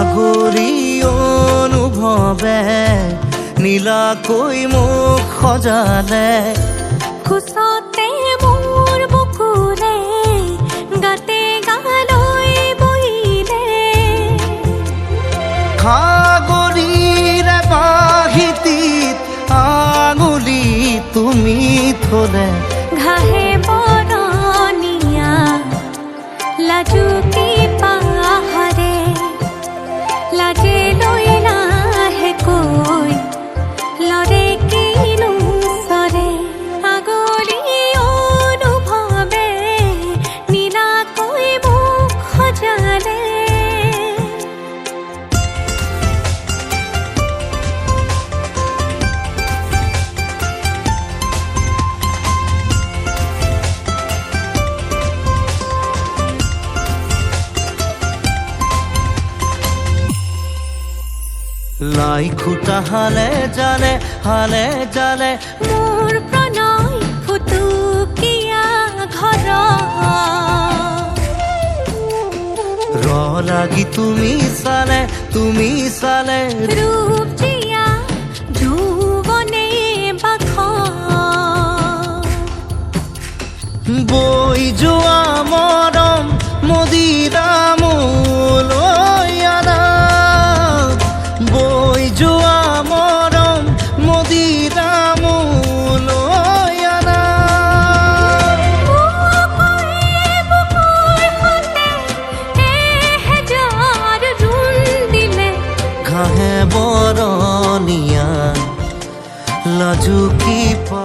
সাগৰী অনুভৱে নীলাকৈ মোক সজালে, খোজতে মোৰ বুকুৰে গাতে গালৈ বহিলে, সাগৰীৰে বাহিতিত আঙুলি তুমি থলে, ঘাহে বৰণীয়া লাজুকী পাহাৰে, লাজে লৈ লাহেকৈ লৰে কিনো চৰে, আগলি অনুভৱে নীলাকৈ মোক সজালে। লাই খুটা হালে জালে মোৰ প্ৰণয় ফুটুকীয়া ঘৰ, ৰ লাগি তুমি চালে ৰূপ জিয়া যৌৱনে বাখ, বৈ যোৱা মৰম মদিৰা মোলৈ আনা, বৈ যোৱা মৰম মদিৰা মোলৈ আনা, ঘাহে বৰণীয়া লাজুকী পা।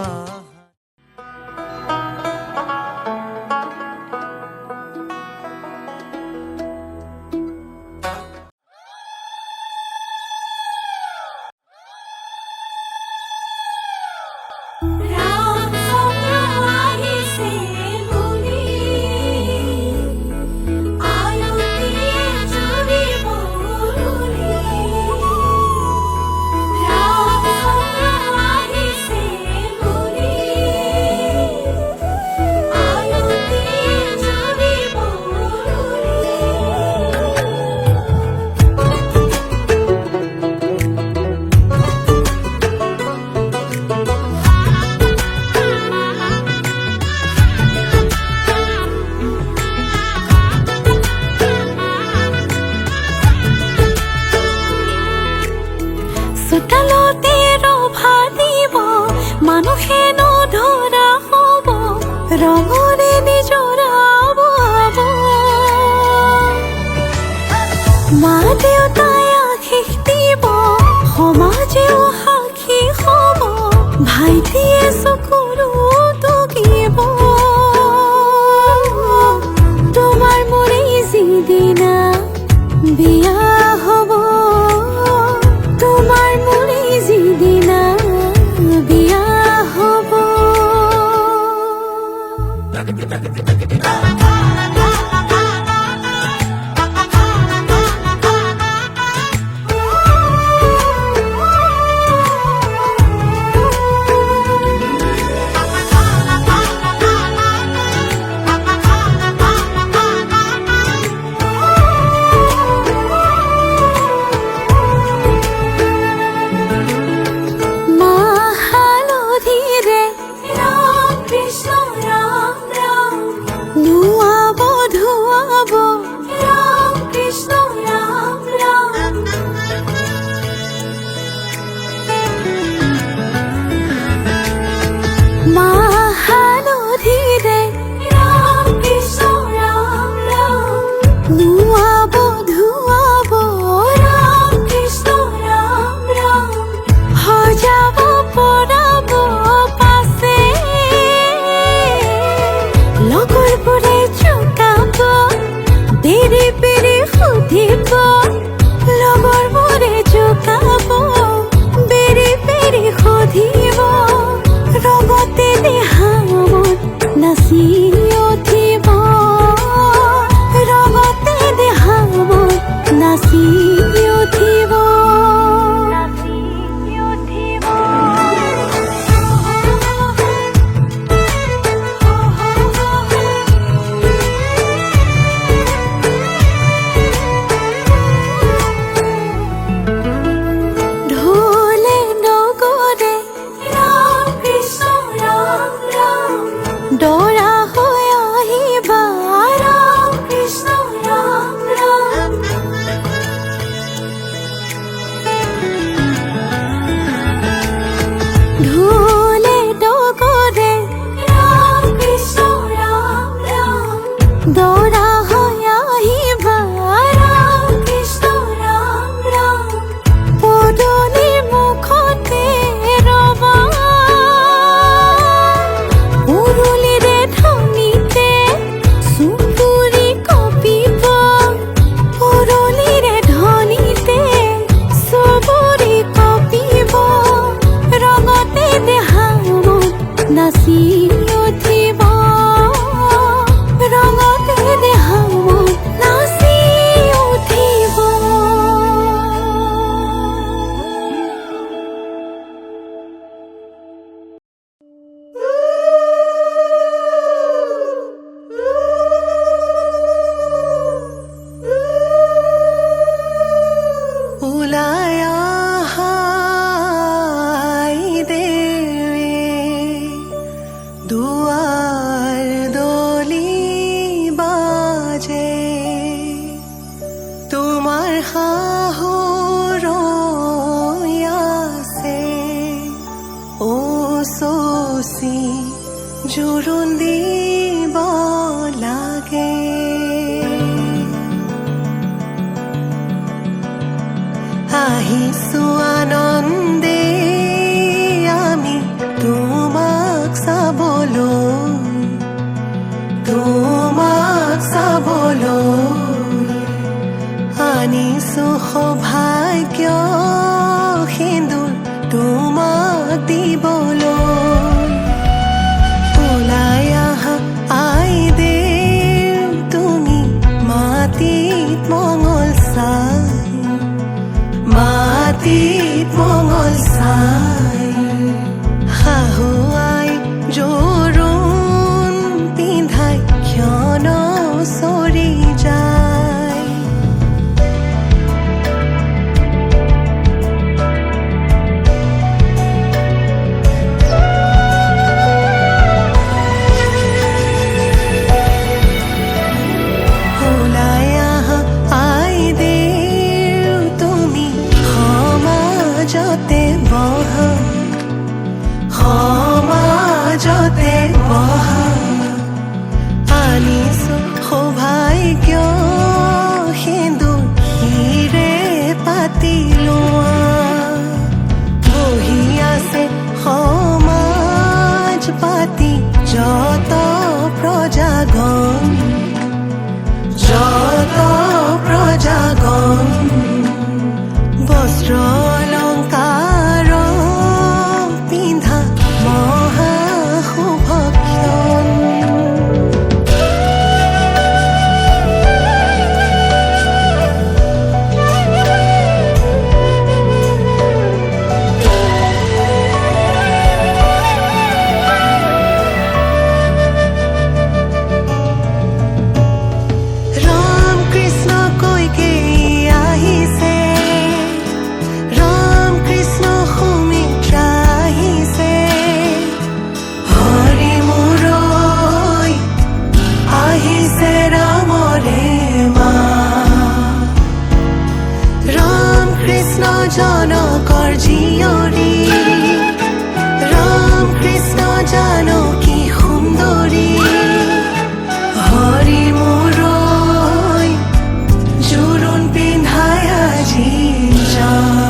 চোতালতে ৰভা দিব মানুহে নধৰা হ'ব, ৰঙৰে নিজৰাব, মা দেউতাই আশীষ দিব, সমাজেও সাক্ষী হ'ব, ভাইটিয়ে চকুৰো টুকিব, তোমাৰ মোৰে যিদিনা বিয়া হ'ব, তোমাৰ মোৰে যিদিনা বিয়া হ'ব। জোৰোণ দিব লাগে। আহিছো আনন্দে আমি তোমাক চাবলৈ, তোমাক চাবলৈ। আনিছো সৌভাগ্য সিন্দুৰ তোমাক দিবলৈ। ওলাই আহা আইদেউ তুমি মাটিত মঙল চাই, মাটিত মঙল চাই। শাহুৱাই জোৰোণ পিন্ধাই ক্ষণ চৰি যায়। ওলাই আহা আইদেউ তুমি সমাজতে বহা, সমাজতে বহা। আনিছো সৌভাগ্য সিন্দুৰ হিৰে পাতি লোৱা। বহি আছে সমাজ পাতি যত প্ৰজাগণ, যত প্ৰজাগণ। বস্ত্ৰ অলংকাৰ পিন্ধা মহা শুভক্ষণ। ৰাম কৃষ্ণ কৈকে আহিছে, ৰাম কৃষ্ণ সুমিত্ৰা আহিছে। হৰি মুৰৈ আহিছে ৰামৰে মা। ৰাম কৃষ্ণ জনকৰ জীয়ৰী, ৰাম কৃষ্ণ জানকী সুন্দৰী। হৰি মুৰৈ জোৰোণ পিন্ধাই আজি যাওঁ।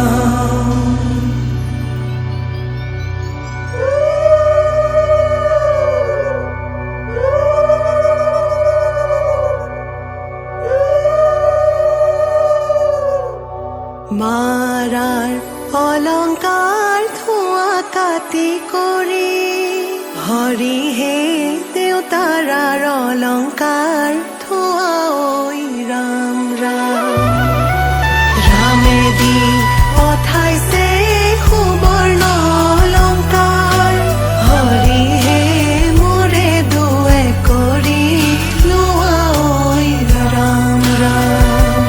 মাৰাৰ অলংকাৰ ধোঁৱা কাটি কৰি, হৰিহে দেউতাৰাৰ অলংকাৰ ধোঁৱা। ঐ ৰাম ৰাম, ৰামে দি পঠাইছে সুবৰ্ণ অলংকাৰ। হৰিহে মোৰে দুৱে কৰি লোৱা। ঐ ৰাম ৰাম,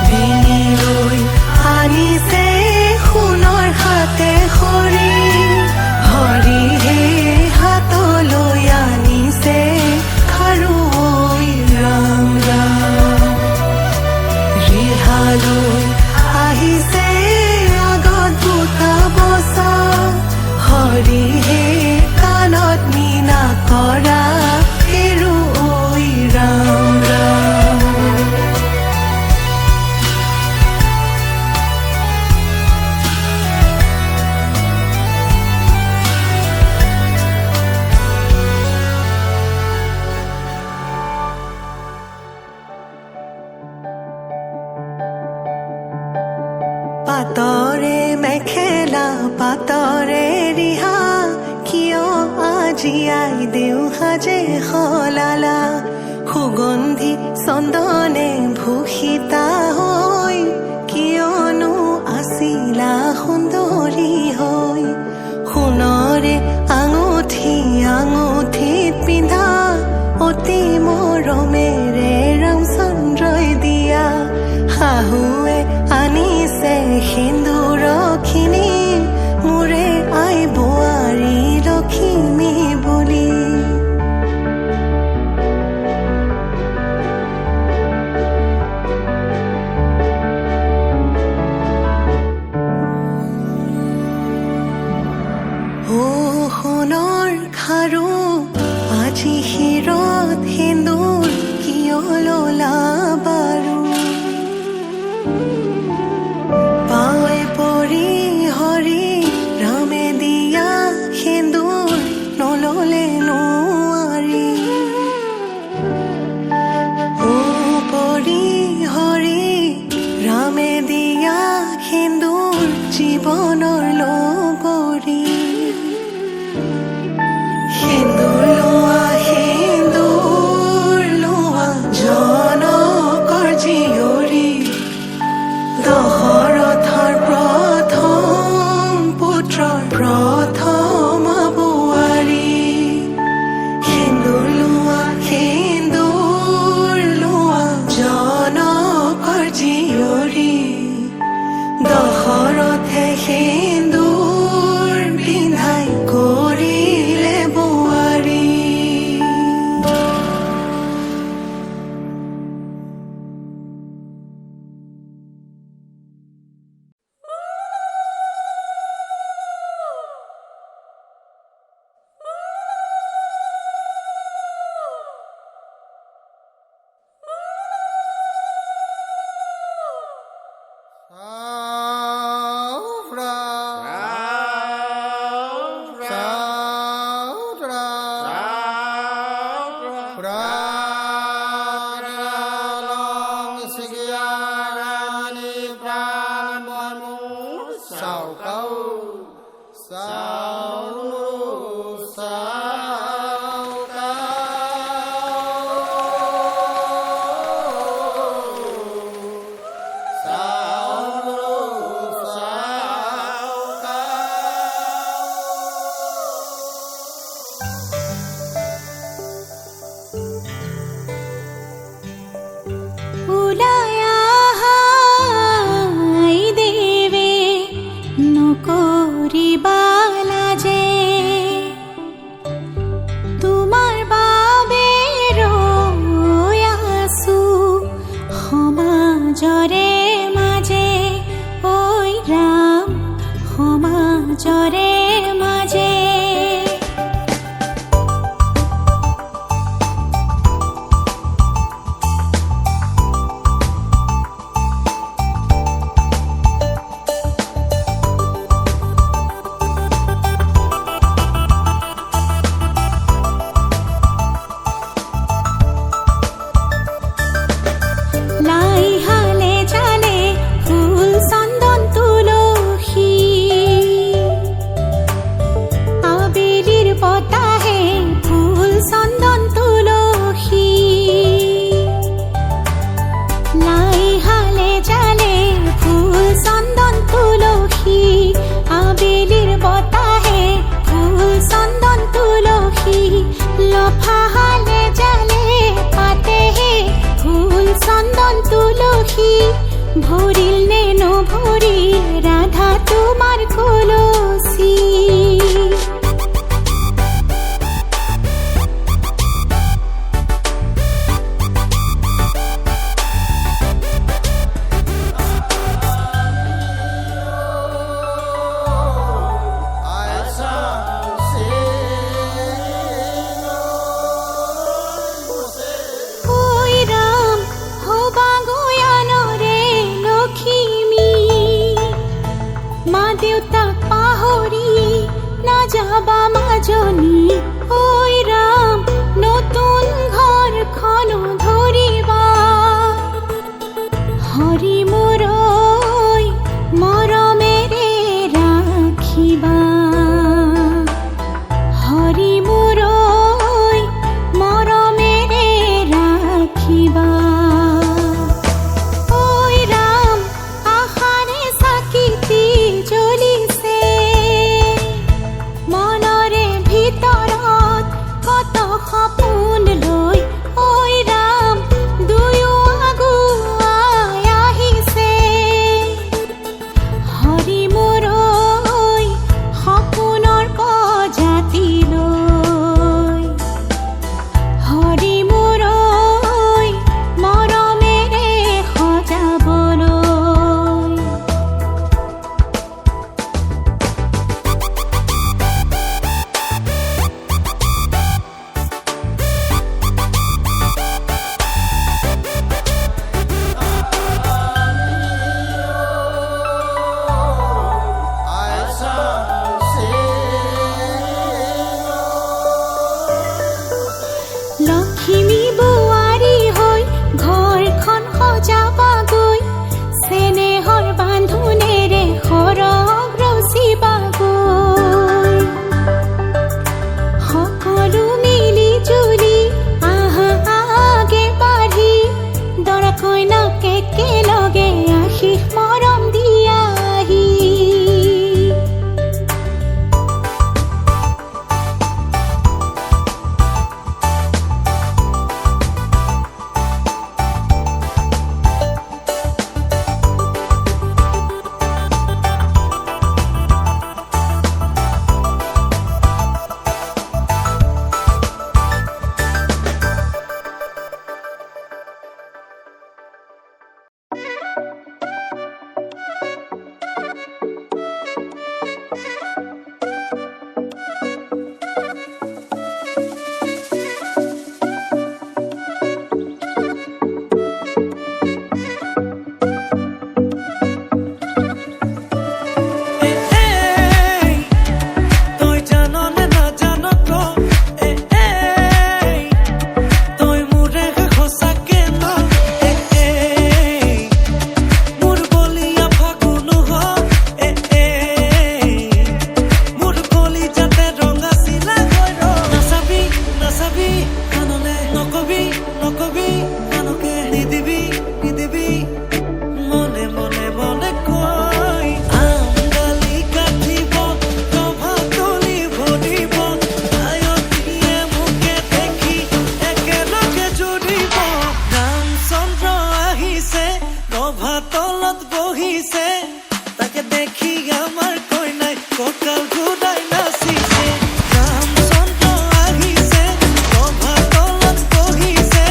ভিনিলৈ আনিছে সোণৰ হাতে খৰি। হৰিহে হাতলৈ আনিছে খাৰু। ঐ ৰাম ৰাম, ৰিহালৈ আহিছে আগত বুটা বচা। হৰিহে কাণত মীনা কৰা হেৰু। ঐ ৰাম ৰাম, পাতৰে মেখেলা পাতৰে ৰিহা, কিয় আজি আইদেউ সাজে সলালা। সুগন্ধি চন্দনে ভূষিতা হৈ, কিয়নো আছিলা সুন্দৰী হৈ। সোণৰে আঙুঠি আঙুঠিত পিন্ধা, অতি মৰমেৰে ৰামচন্দ্ৰই দিয়া। শাহুৱে আনিছে সিন্দুৰখিনি, মোৰে আই বোৱাৰী লখিমী বুলি। সোণৰ খাৰু আজি শিৰত সেন্দুৰ কিয় ললা বাৰু পাৱে পৰি হৰি ৰামে দিয়া সেন্দুৰ নললে নোৱাৰি ও পৰি হৰি ৰামে দিয়া সেন্দুৰ জীৱনৰ লগৰী সেন্দুৰ লোৱা জনকৰ জীয়ৰী দশৰথৰ প্ৰথম পুত্ৰৰ প্ৰথম বোৱাৰী সেন্দুৰ লোৱা জনকৰ জীয়ৰী দশৰথে সেন্দুৰ পিন্ধাই কৰিলে বোৱাৰী ভৰিল নে নভৰি ৰাধা তোমাৰ কলসি যাবা মাজনী ঐ ৰাম নতুন ঘৰখন ধৰিবা হৰি মোৰ মৰমেৰে ৰাখিবা হৰি মোৰ মৰমেৰে ৰাখিবা ঐ ৰাম আশাৰে চাকিতি জ্বলিছে মনৰে ভিতৰত নকবি নকবি আনকে নিদিবি নিদিবি মনে মনে মনে কয় আমডালি কাটিব ৰভা তলি ভৰিব আয়তীয়ে মোকে দেখি একেলগে জুৰিব ৰামচন্দ্ৰ আহিছে ৰভা তলত বহিছে তাকে দেখি আমাৰ কইনাই কঁকাল ঘূৰাই নাচিছে ৰামচন্দ্ৰ আহিছে ৰভা তলত বহিছে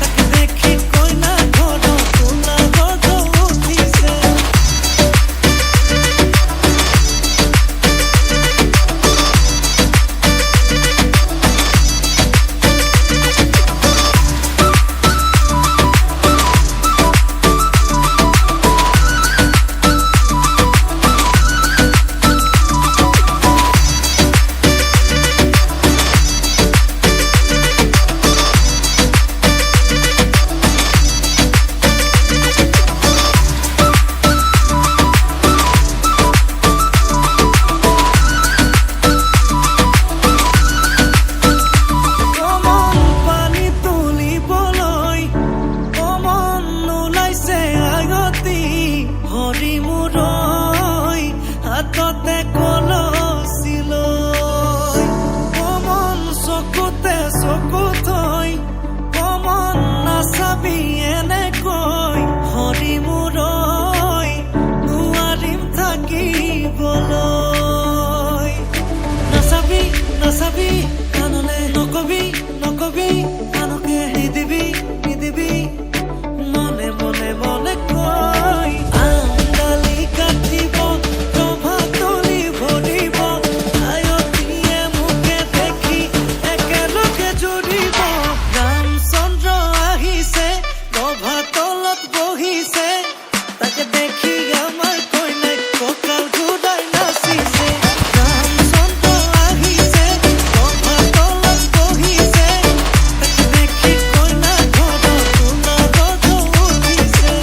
তাকে দেখি কইনা ঘৰৰ কোলা গৰ্ভ উঠিছে কমন পানী তুলিবলৈ কমন নোলাইছে আগতি হৰি মূৰৈ হাততে কলচি লৈ কমন চকুতে চকু থৈ কমন নাচাবি এনেকৈ হৰি মূৰৈ নোৱাৰিম থাকিবলৈ নাচাবি নাচাবি কাণলে নকবি নকবি আনকে নিদিবি নিদিবি মনে মনে মনে কয় আমডালি কাটিব ৰভা তলি ভৰিব আয়তীয়ে মোকে দেখি একেলগে জুৰিব ৰামচন্দ্ৰ আহিছে ৰভা তলত বহিছে তাকে দেখি আমাৰ কইনাই কঁকাল ঘূৰাই নাচিছে ৰামচন্দ্ৰ আহিছে ৰভা তলত বহিছে তাকে দেখি কইনা ঘৰৰ কোলা গৰ্ভ উঠিছে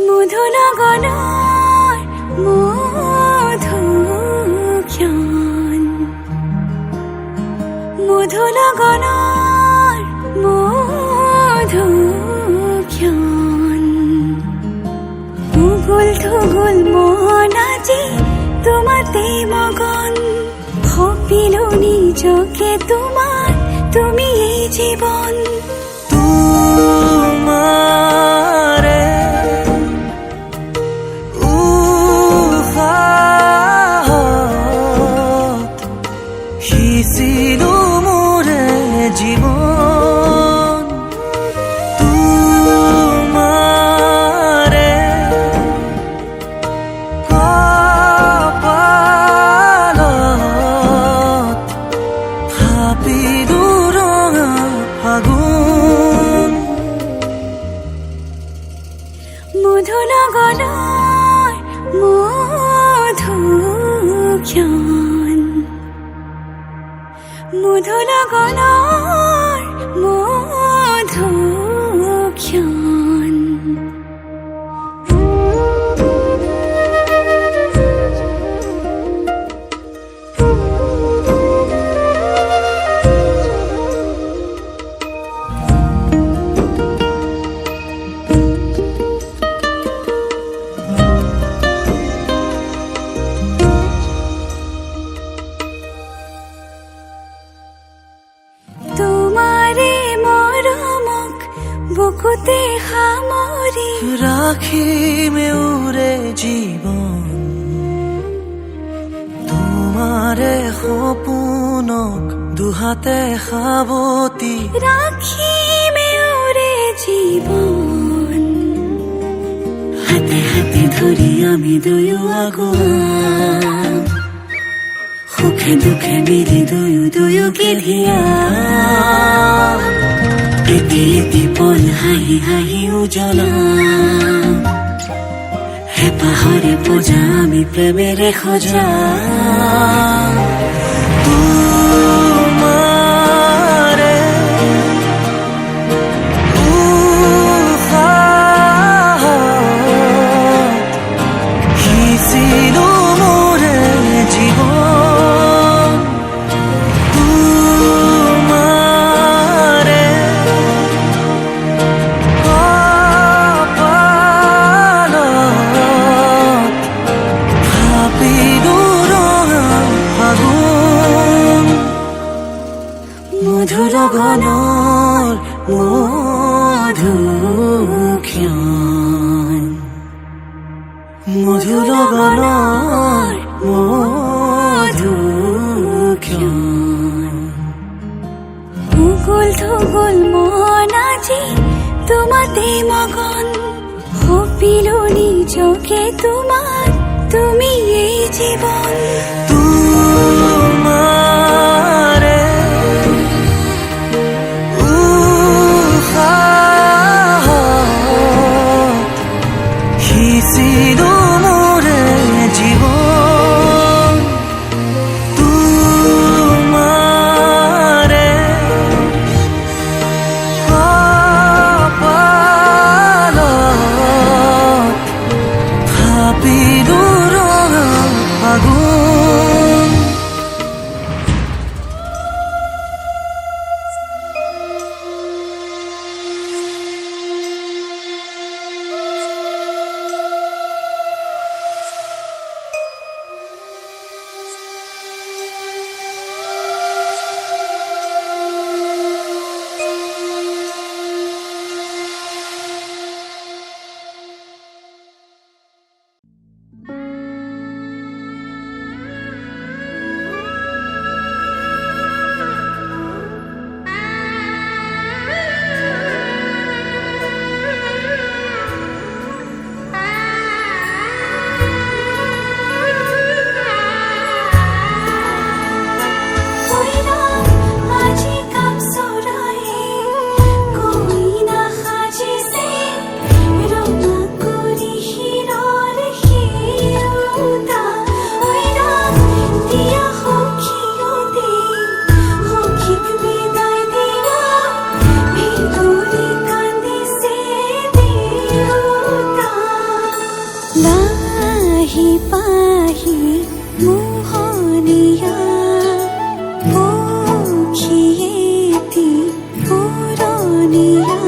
মধুনগৰৰ মধুক্ষণ মধুনগৰৰ মধুক্ষণ উগুল থুগুল মন আজি তোমাতে মগন ভাবিলো নিজকে তোমাৰ তুমি এই জীৱন তোমাৰে উশাহত সিঁচিলো মোৰে জীৱন তোমাৰে কপালত থাপিলো ৰঙা ফাগুন মধুনগৰৰ মধুক্ষণ মধুনগৰৰ মধুক্ষণ বুকুতে সামৰি ৰাখিমে উৰে জীৱন তোমাৰে সপোনক দুহাতে সাৱতি ৰাখিমে উৰে জীৱন হাতে হাতে ধৰি আমি দুয়ো আগুৱাম সুখে দুখে মিলি দুয়োকে ধিয়াম এটি এটি পল হাঁহি হাঁহি উজ্বলাম হেঁপাহৰে পূজা আমি প্ৰেমেৰে সজাম তোমাৰে উশাহত সিঁচিলো মোৰে জীৱন তোমাৰে কপালত থাপিলো ৰঙা ফাগুন মধুৰ গণৰ মধুক্ষণ মধুৰ গণৰ মধুক্ষণ উগুল থুগুল মন আজি তোমাতে মগন সপিলো নিজকে তোমাৰ তুমি এই জীবন তোমাৰে উশাহত সিঁচিলো মোৰে জীৱন তোমাৰে কপালত থাপিলো ৰঙা ফাগুন আজি কাম চৰায়ে কৈ না সাজিছে ৰঙা কৰি শিৰৰ শিৰোতা দিয়া সখীয়তে সখীক বিদায় দিয়া ভিতৰি কান্দিছে দেউতা লাহি পাহি মোহনীয়া পক্ষীয়েতি পুৰণীয়া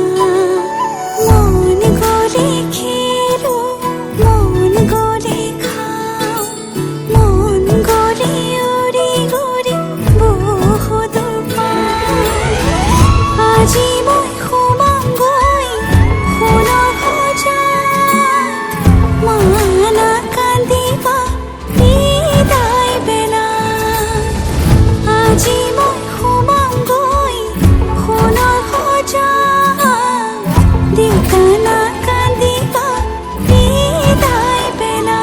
মন গ'লে খেলো মন গ'লে খাওঁ মন গ'লে উৰি উৰি বহুত আজি মই সোমামগৈ সোণৰ সজাত মানা কান্দিবা বিদায় বেলা আজি মই সোমামগৈ সোণৰ সজাত দেউতা নাকান্দিবা বিদায় বেলা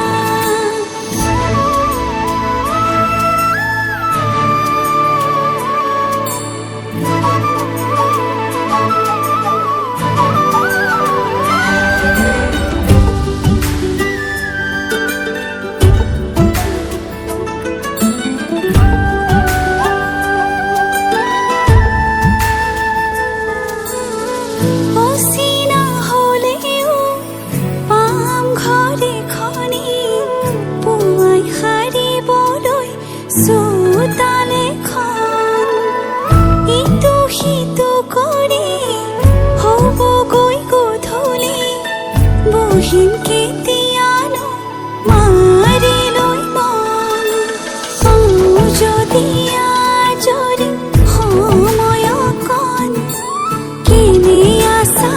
অচিনা হ'লেও পাম ঘৰে খনি পুৱাই সাৰিবলৈ চোতালেখন ইটো সিটো কৰি হ'বগৈ গধূলি বহিম কেতিয়ানো মাৰি লৈ মন পাওঁ যদি আজৰি সময় অকণ কেনে আছা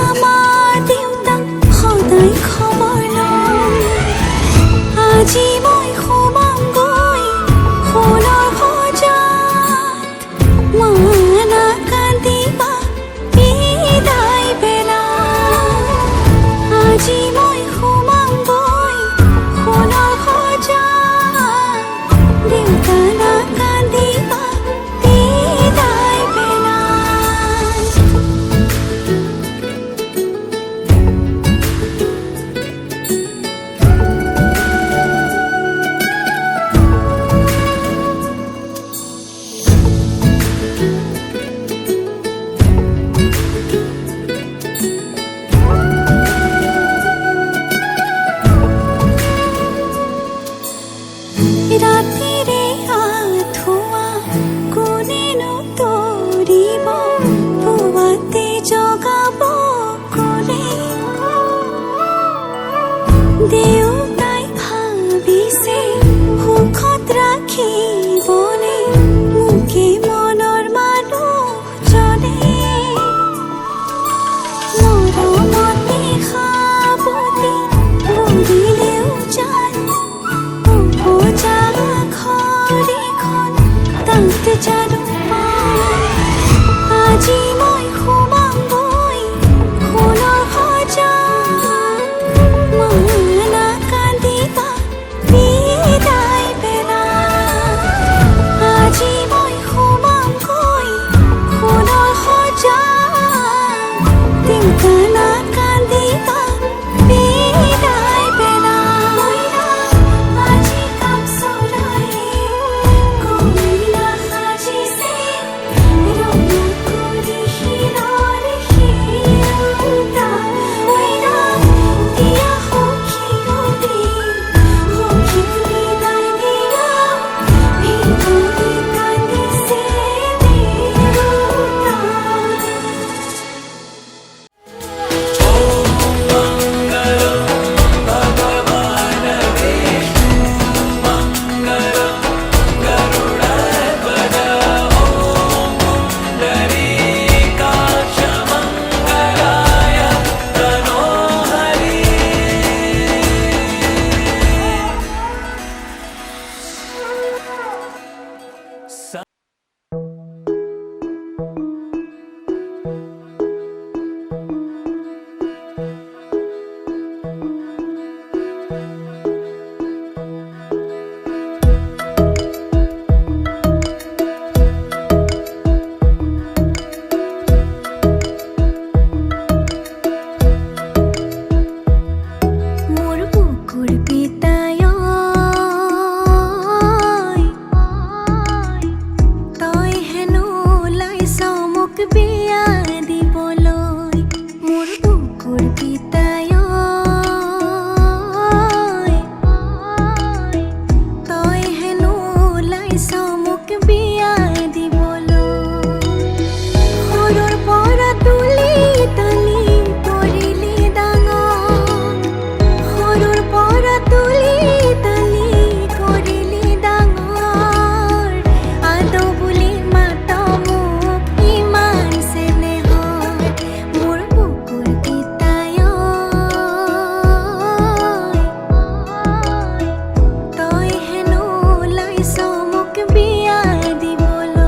জানো আজি মই সোমামগৈ সোণৰ সজাত মানা কান্দিবা বিদায় বেলা আজি মই সোমামগৈ সোণৰ সজাত টিংকানা কান্দিবা বিদায় বেলা আজি কাম চৰাই কইনা সাজিছে ৰঙা কৰি শিৰৰ শিৰোতা দিয়া সখী গলি সখীক বিদায় দিয়া ভিতৰি কান্দিছে দেউতা মোৰ বুকুৰ পিতায় তই হেনো ওলাইছ মোক বিয়া দিবলৈ মোৰ বুকুৰ পিতায় তই হেনো ওলাইছ মোক বিয়া দিবলৈ সৰুৰ পৰা তুলি তালি কৰিলি ডাঙৰ সৰুৰ পৰা তুলি তালি কৰিলি ডাঙৰ আদৌ বুলি মাত মোক ইমান চেনেহৰ মোৰ বুকুৰ পিতায় তই হেনো ওলাইছ মোক বিয়া দিবলৈ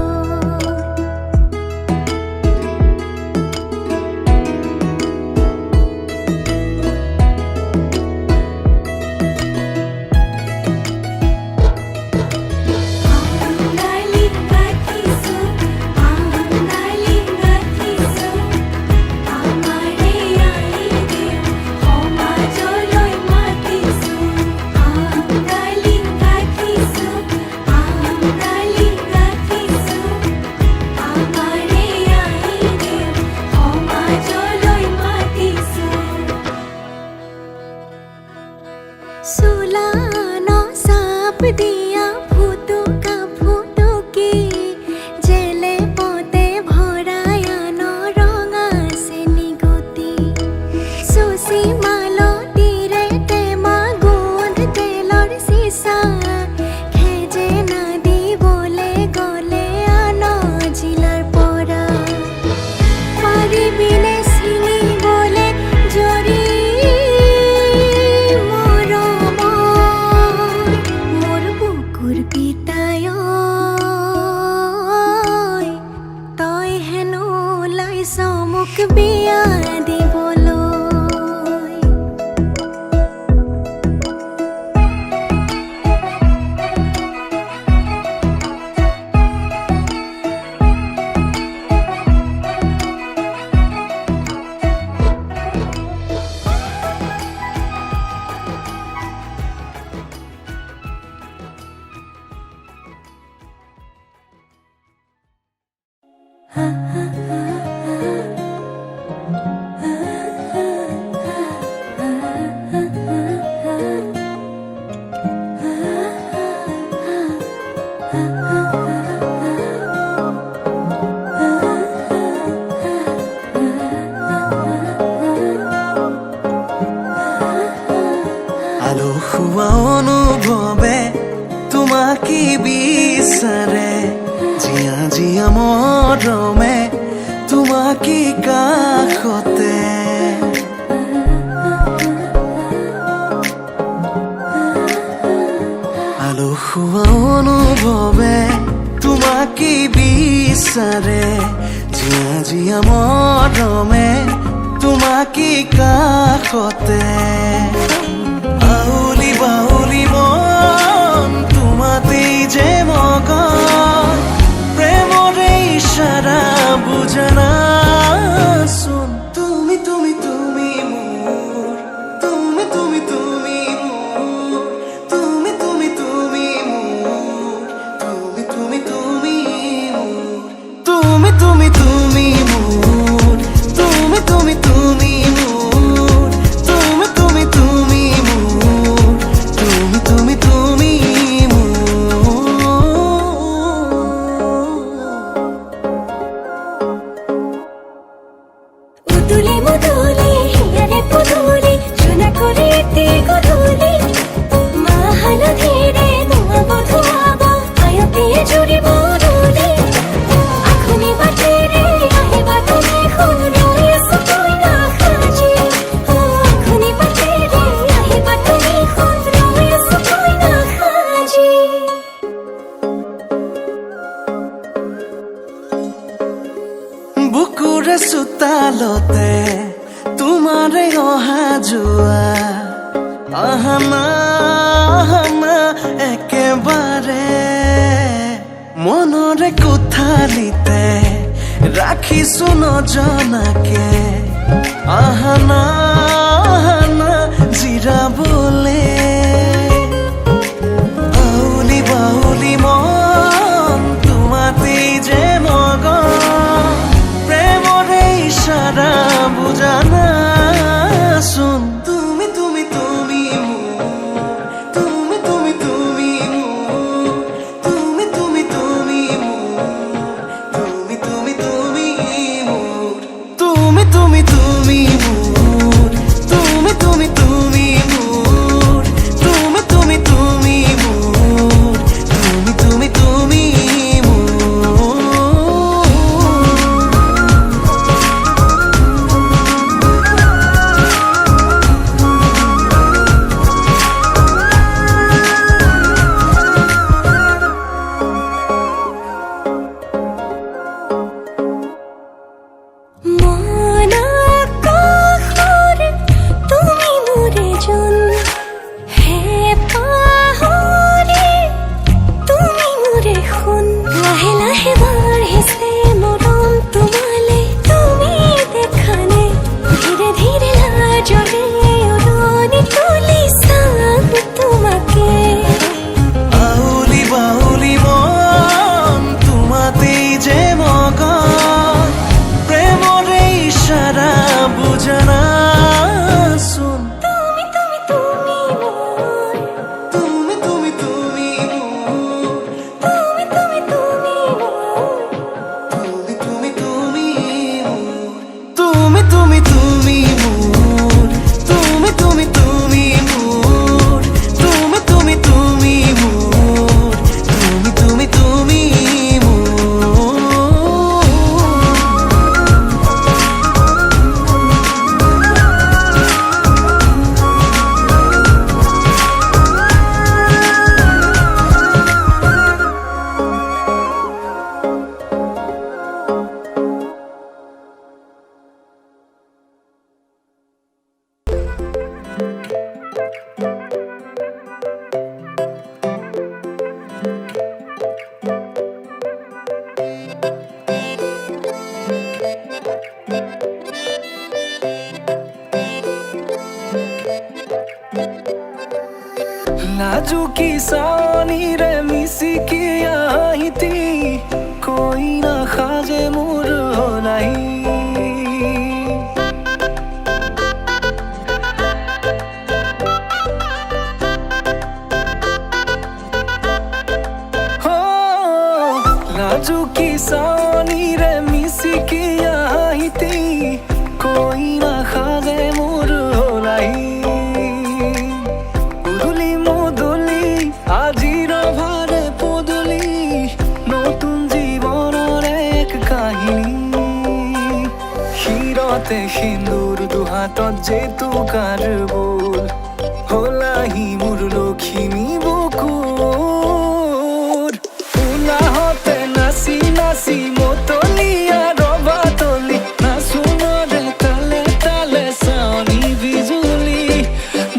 আঙালিত গাঠিছো আঙালিত গাঠিছো আমাৰে আহি দেও সমাজলৈ মাতিছো আঙালিত গাঠিছো আঙালিত গাঠিছো আমাৰে আহি দেও সমাজলৈ মাতিছো চোলান চাপ দিয়া ফুটুকা ফুটুকি জেলে পতে ভৰাই আন ৰঙা চেনি গুটি চুচি মালতীৰে টেমা গোন্ধ তেলৰ চিচা খেজে নাদিবলে গ'লে আন জিলাৰ পৰা পাৰিবিনে ছিঙিবলে জৰি মৰমৰ মোৰ বুকুৰ পিতায় তই হেনো ওলাইছ মোক বিয়া দিবলৈ আলসুৱা অনুভৱে তোমাকে বিচাৰে জিয়া জিয়া মৰমে তোমাকে কাষতে আলসুৱা অনুভৱে তোমাকে বিচাৰে জীয়া জীয়া মৰমে তোমাকে কাষতে আউলি বাউলি মন তোমাতেই যে মগন প্ৰেমৰে ইশাৰা বুজনাচোন তুমি তুমি তুমি মোৰ তুমি তুমি তুমি মোৰ তুমি তুমি তুমি মোৰ তুমি তুমি তুমি মোৰ তুমি তুমি তুমি মোৰ তুমি তুমি তুমি মোৰ তুমি তুমি তুমি মোৰ তুমি তুমি তুমি উদুলি মুদুলি হিয়ারে পুদুলি সোনা করে তে গধুলি মা হালা ধীরে ধোয়া বধুয়াব আয়তে জুড়ি বদুলি আখনি বাটে রে আহিবা তুমি খুন রয়ে সুতোই না খাজি আখনি বাটে রে আহিবা তুমি খুন রয়ে সুতোই না খাজি বুকুৰে চোতালতে তোমাৰে অহা যোৱা আহানা আহানা একেবাৰে মনৰে কোঠালিতে ৰাখিছো নজনাকে আহানা আহানা জিৰাবলে আউলি বাউলি মন তোমাতেই যে মগন প্ৰেমৰে ইশাৰা বুজনাচোন তুমি তুমি তুমি মোৰ তুমি তুমি তুমি মোৰ তুমি তুমি তুমি মোৰ তুমি তুমি তুমি মোৰ তুমি তুমি তুমি মোৰ তুমি তুমি তুমি মোৰ তুমি তুমি তুমি মোৰ তুমি তুমি তুমি মোৰ মন আকাশৰে তুমি মোৰে জোন হে পাহৰি তুমি মোৰে সোণ লাহে লাহে বাঢ়িছে মৰম তোমালে তুমি দেখানে ধীৰে ধীৰে লাজৰে উৰণি তুলি চাম তোমাকে আউলি বাউলি মন তোমাতেই যে মগন প্ৰেমৰে ইশাৰা বুজনাচোন তুমি তুমি তুমি মোৰ তুমি তুমি তুমি মোৰ তুমি তুমি তুমি মোৰ তুমি তুমি তুমি মোৰ তুমি তুমি তুমি মোৰ তুমি তুমি তুমি মোৰ তুমি তুমি তুমি মোৰ তুমি তুমি তুমি মোৰ নাজুকি চাৱনিৰে মিচিকি আহিতি কৈ নাখাজে মোৰ নাই নাজুকি চাৱনিৰে মিচিকি আহিতি কৈ নাখাজে মোৰ নাই উদুলি মুদুলি আজিৰ ভাৰে পদুলি নতুন জীৱনৰ এক কাহিনী শিৰতে সিন্দুৰ দুহাতত জেতুকাৰ বোল হলাহি মোৰ লখিমী বুকুৰ উলাহতে নাচ নাচি নাচি মতলিয়া ৰবা তলি নাচুনৰে তালে তালে চাৱনি বিজুলি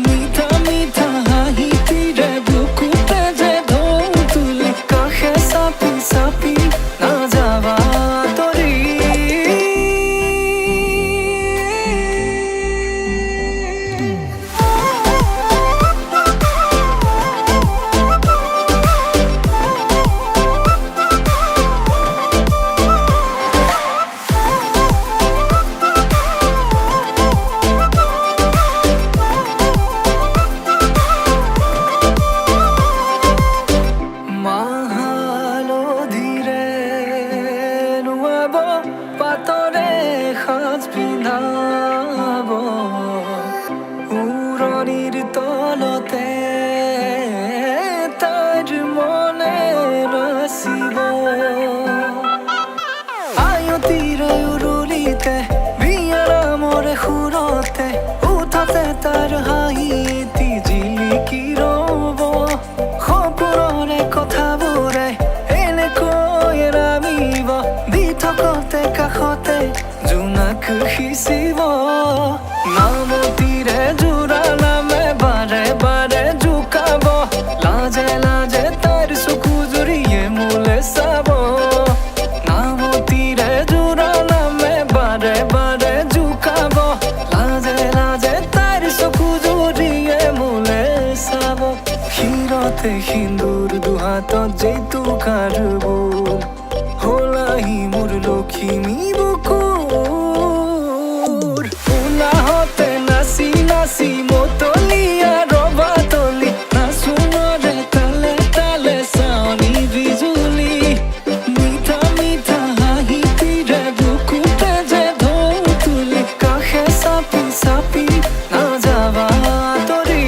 মিঠা মিঠা হাঁহিটিৰে বুকুতে যে ঢৌ তুলি কাষে চাপি চাপি নাযাবা তৰি পাতৰে সাজ পিন্ধাব উৰণিৰ তলতে তাইৰ মনে নাচিব আয়তিৰে উৰুলিতে বিয়াৰামৰে সুৰতে উঠতে তাৰ হাঁহি এটি জিলিকি ৰ'ব সপোনৰে কথাবোৰে এনেকৈ নামিব দি থকতে কাষতে জোনাক সিঁচিব নামতিৰে জোৰা নামে বাৰে বাৰে জোকাব লাজে লাজে তাইৰ চকু জুৰিয়ে মোলে চাব নামতিৰে জোৰা নামে বাৰে বাৰে জোকাব লাজে লাজে তাইৰ চকু জুৰিয়ে মোলে চাব শিৰতে সিন্দুৰ দুহাতত জেতুকাৰ বোল হলাহি মোৰ লখিমী বুকুৰ উলাহতে নাচি নাচি মতলিয়া ৰবা তলি নাচুনৰে তালে তালে চাৱনি বিজুলি মিঠা মিঠা হাঁহিটিৰে বুকুতে যে ঢৌ তুলি কাষে চাপি চাপি নাযাবা তৰি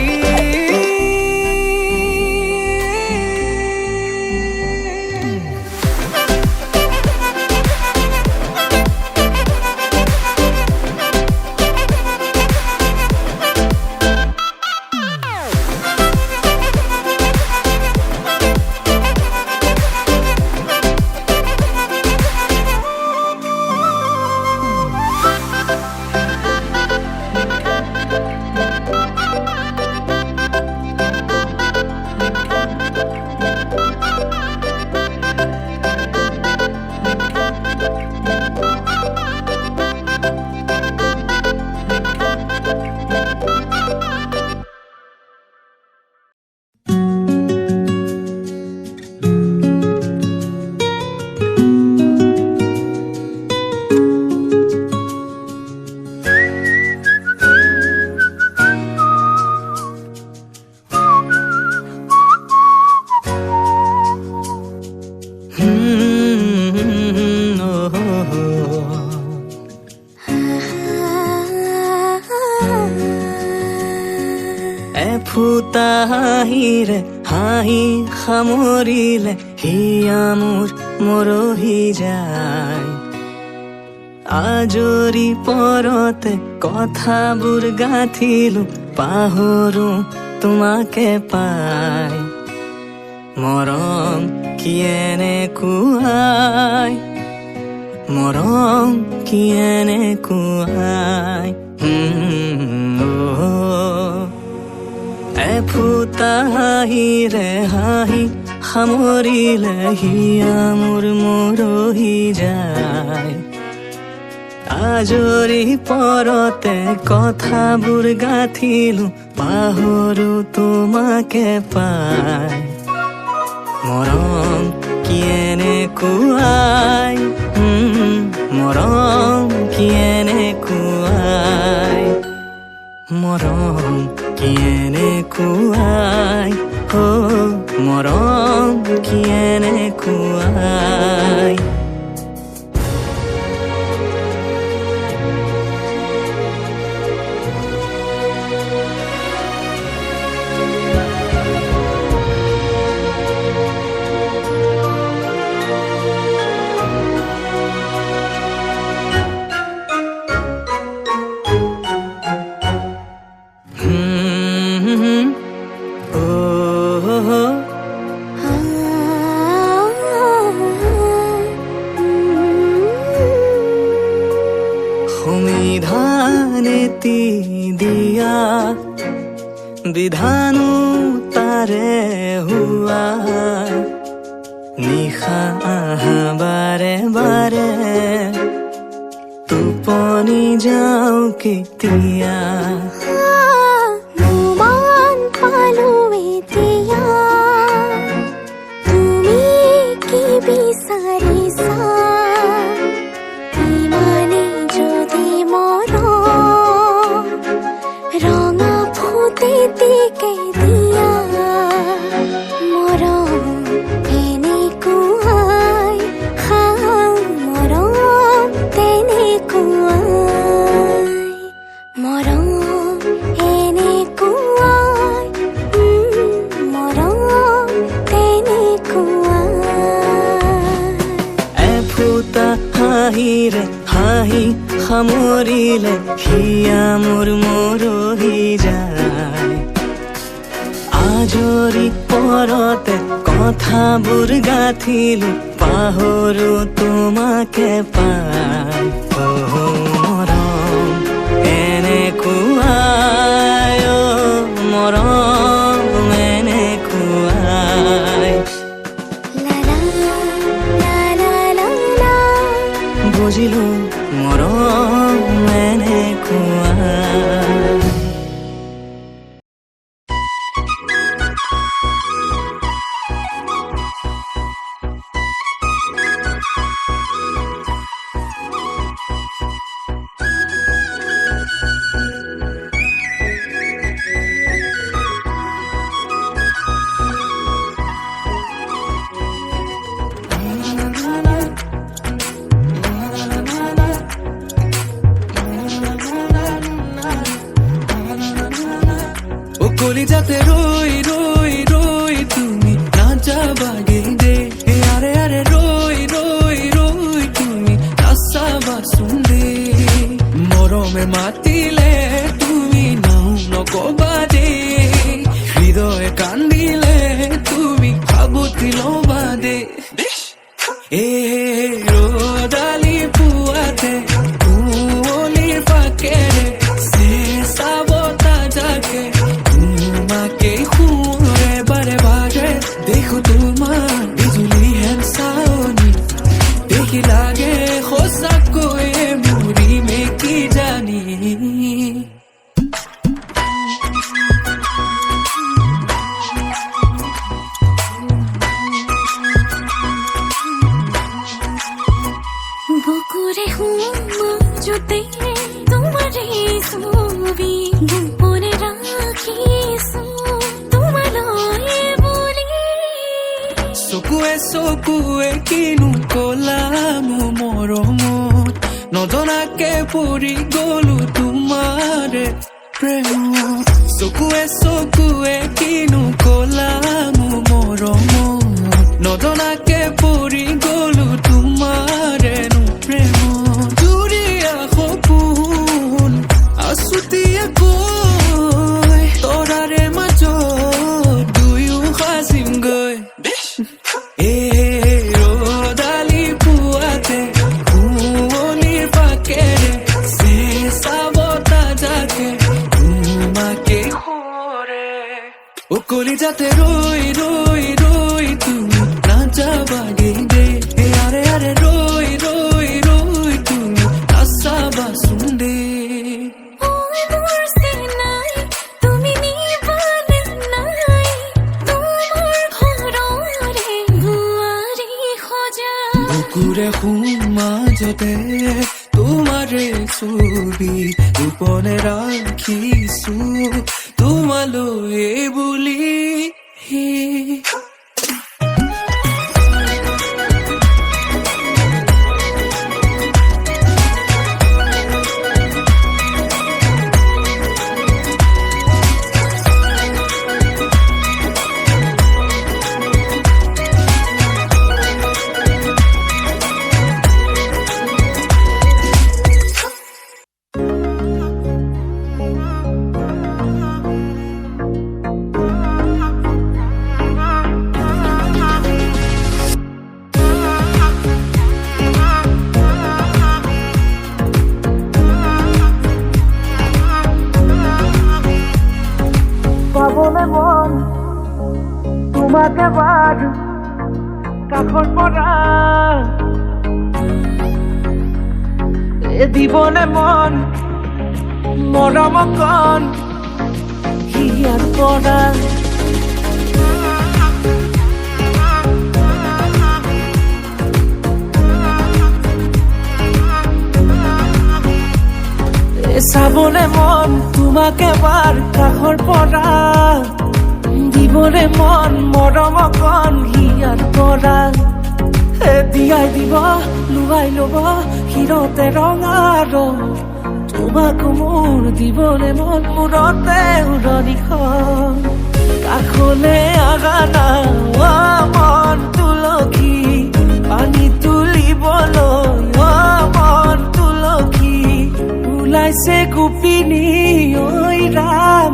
ফুটা হাঁহিৰে হাঁহি সামৰিলে হিয়া মোৰ মৰহি যায় আজৰি পৰতে কথাবোৰ গাঁঠিলো পাহৰো তোমাকে পাই মৰম কি এনেকুৱাই মৰম কি এনেকুৱাই এফুটা হাঁহিৰে হাঁহি সামৰিলে হিয়া মোৰ মৰহি যায় আজৰি পৰতে কথাবোৰ গাঁঠিলো পাহৰো তোমাকে পাই মৰম কি এনেকুৱাই মৰম কি এনেকুৱাই মৰম কি এনেকুৱাই মৰম কি এনেকুৱাই दिया विधानो तारे हुआ निशा आहा बारे बारे টোপনি যাও কেতিয়া মান পালো এতিয়া তুমি কি বিচাৰিছা ইমানে যদি মৰ ৰঙা ফুটে দিকে দিয়া মৰম এনেকুৱাই মৰম তেনেকুৱাই মৰম এনেকুৱাই মৰম তেনেকুৱাই এফুটা হাঁহিৰে হাঁহি সামৰিলে হিয়া মোৰ মৰহি যায় আজৰি পৰতে কথাবোৰ গাঁঠিলো পাহৰো তোমাকে পাই মৰম এনেকুৱাই মৰম এনেকুৱাই লা লা লা লা লা লা বুজিলো মৰম এনেকুৱাই কলিজাতে ৰই ৰই ৰই তুমি না যাবাগে দে আৰে আৰে ৰই ৰই ৰই তুমি নাচাবা শুনদে মৰমে মাতিলে তুমি নাও নকবা দে হৃদয়ে কান্দিলে তুমি সাবতি লবা দে এ ৰদালি পুৱাতে কুঁৱলীৰ ফাকেৰে চেঁচাবতা জাকে তোমাকে শুনে বাৰে বাৰে দেখো তোমাৰ বিজুলী হেন চাৱনি দেখি লাগে সঁচাকৈয়ে মৰিমে কি জানি বুকুৰে হুমজুতে তোমাৰে ছবি গোপনে ৰাখিছো তোমালৈ বুলি চকুৱে চকুৱে কিনো কলাম মৰমত নজনাকে পৰি গলো তোমাৰে প্ৰেমত চকুৱে চকুৱে কিনো কলাম মৰমত নজনাকে পৰি গলো তোমাৰে প্ৰেমত জুৰিয়া সপোন আছুতীয়া গৈ তৰাৰে মাজত দুয়ো সাজিম গৈ এ ৰদালি পুৱাতে কুঁৱলীৰ ফাকেৰে চেঁচাবতা জাকে তোমাকে সৰে কলিজাতে ৰৈ ৰৈ ৰৈ তুমি নাযাবাগে দে আৰে আৰে ৰৈ ৰৈ ৰৈ তুমি নাচাবা শুনদে মোৰ চিনাই তুমি নিবানে নাই তোমাৰ ঘৰৰে বোৱাৰী সজা বুকুৰে মাজতে তোমাৰে ছবি গোপনে ৰাখিছো তোমালৈ বুলি তোমাকে বাৰ কাখৰ পৰা এ দিবনে মন মৰম কণ হিয়াৰ পৰা চাবলে মন তোমাকে এবাৰ কাখৰ পৰা দিবলে মন মৰম কণ হিয়াৰ পৰা দিয়াই দিব লুৱাই ল'ব হিৰতে ৰঙা ৰং তোমাকো মোৰ দিবলে মন মূৰতে উৰণিখন কাষলে আগা না মন তুলসী পানী তুলিবলৈ মন তুলসী ওলাইছে গোপিনী ঐ ৰাম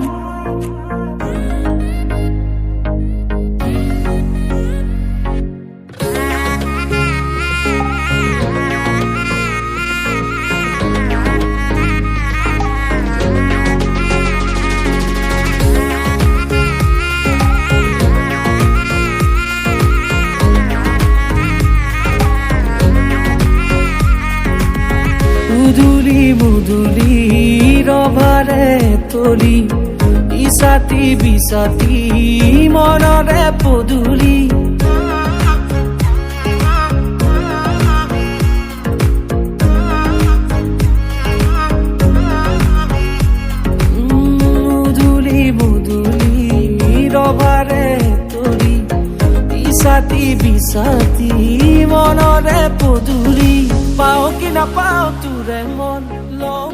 মুদুলি মুদুলি ৰভাৰে তলি ইছাতি বিছাতি মনৰে পদুলি মুদুলি মুদুলি ৰভাৰে তলি ইছাতি বিছাতি মনৰে পদুলি পাও কি নাপাও তোৰে মন লওঁ